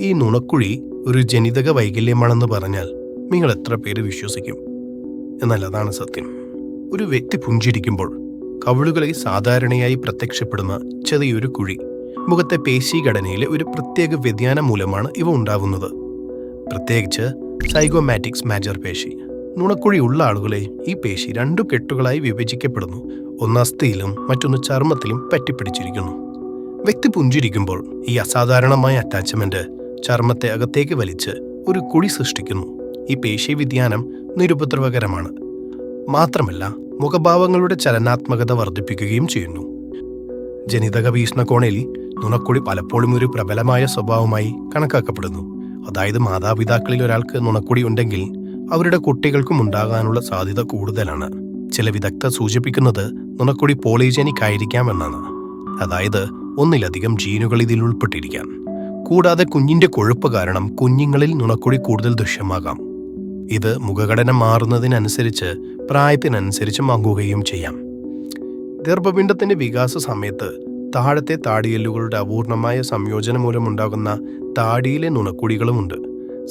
ഈ നുണക്കുഴി ഒരു ജനിതക വൈകല്യമാണെന്ന് പറഞ്ഞാൽ നിങ്ങൾ എത്ര പേര് വിശ്വസിക്കും? എന്നാൽ അതാണ് സത്യം. ഒരു വ്യക്തി പുഞ്ചിരിക്കുമ്പോൾ കവിളുകളിൽ സാധാരണയായി പ്രത്യക്ഷപ്പെടുന്ന ചെറിയൊരു കുഴി, മുഖത്തെ പേശീഘടനയിലെ ഒരു പ്രത്യേക വ്യതിയാനം മൂലമാണ് ഇവ ഉണ്ടാവുന്നത്. പ്രത്യേകിച്ച് സൈഗോമാറ്റിക്സ് മാജർ പേശി. നുണക്കുഴി ഉള്ള ആളുകളെ ഈ പേശി 2 കെട്ടുകളായി വിഭജിക്കപ്പെടുന്നു. ഒന്ന് അസ്ഥിയിലും മറ്റൊന്ന് ചർമ്മത്തിലും പറ്റിപ്പിടിച്ചിരിക്കുന്നു. വ്യക്തി പുഞ്ചിരിക്കുമ്പോൾ ഈ അസാധാരണമായ അറ്റാച്ച്മെന്റ് ചർമ്മത്തെ അകത്തേക്ക് വലിച്ച് ഒരു കുഴി സൃഷ്ടിക്കുന്നു. ഈ പേശി വ്യതിയാനം നിരുപദ്രവകരമാണ്. മാത്രമല്ല, മുഖഭാവങ്ങളുടെ ചലനാത്മകത വർദ്ധിപ്പിക്കുകയും ചെയ്യുന്നു. ജനിതക വീക്ഷണകോണിൽ നുണക്കുഴി പലപ്പോഴും ഒരു പ്രബലമായ സ്വഭാവമായി കണക്കാക്കപ്പെടുന്നു. അതായത്, മാതാപിതാക്കളിൽ ഒരാൾക്ക് നുണക്കുഴി ഉണ്ടെങ്കിൽ അവരുടെ കുട്ടികൾക്കും ഉണ്ടാകാനുള്ള സാധ്യത കൂടുതലാണ്. ചില വിദഗ്ധർ സൂചിപ്പിക്കുന്നത് നുണക്കുഴി പോളിജനിക് ആയിരിക്കാമെന്നാണ്. അതായത്, ഒന്നിലധികം ജീനുകൾ ഇതിൽ ഉൾപ്പെട്ടിരിക്കാൻ. കൂടാതെ കുഞ്ഞിന്റെ കൊഴുപ്പ് കാരണം കുഞ്ഞുങ്ങളിൽ നുണക്കുഴി കൂടുതൽ ദൃശ്യമാകാം. ഇത് മുഖഘടന മാറുന്നതിനനുസരിച്ച് പ്രായത്തിനനുസരിച്ച് മങ്ങുകയും ചെയ്യാം. ഗർഭപിണ്ഡത്തിന്റെ വികാസ സമയത്ത് താഴത്തെ താടിയെല്ലുകളുടെ അപൂർണമായ സംയോജനം മൂലമുണ്ടാകുന്ന താടിയിലെ നുണക്കുഴികളുമുണ്ട്.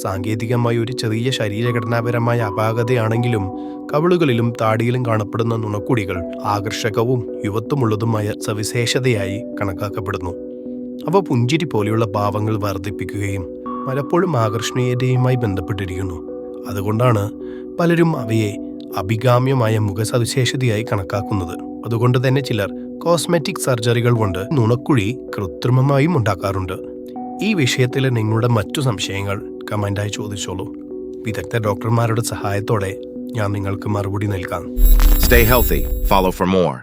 സാങ്കേതികമായി ഒരു ചെറിയ ശരീരഘടനാപരമായ അപാകതയാണെങ്കിലും കവിളുകളിലും താടിയിലും കാണപ്പെടുന്ന നുണക്കുഴികൾ ആകർഷകവും യുവത്വമുള്ളതുമായ സവിശേഷതയായി കണക്കാക്കപ്പെടുന്നു. അവ പുഞ്ചിരി പോലെയുള്ള ഭാവങ്ങൾ വർദ്ധിപ്പിക്കുകയും പലപ്പോഴും ആകർഷണീയതയുമായി ബന്ധപ്പെട്ടിരിക്കുന്നു. അതുകൊണ്ടാണ് പലരും അവയെ അഭികാമ്യമായ മുഖസവിശേഷതയായി കണക്കാക്കുന്നത്. അതുകൊണ്ട് തന്നെ ചിലർ കോസ്മെറ്റിക് സർജറികൾ കൊണ്ട് നുണക്കുഴി കൃത്രിമമായും ഉണ്ടാക്കാറുണ്ട്. ഈ വിഷയത്തിൽ നിങ്ങളുടെ മറ്റു സംശയങ്ങൾ കമൻ്റായി ചോദിച്ചോളൂ. വിദഗ്ധ ഡോക്ടർമാരുടെ സഹായത്തോടെ ഞാൻ നിങ്ങൾക്ക് മറുപടി നൽകാം. Stay healthy. Follow for more.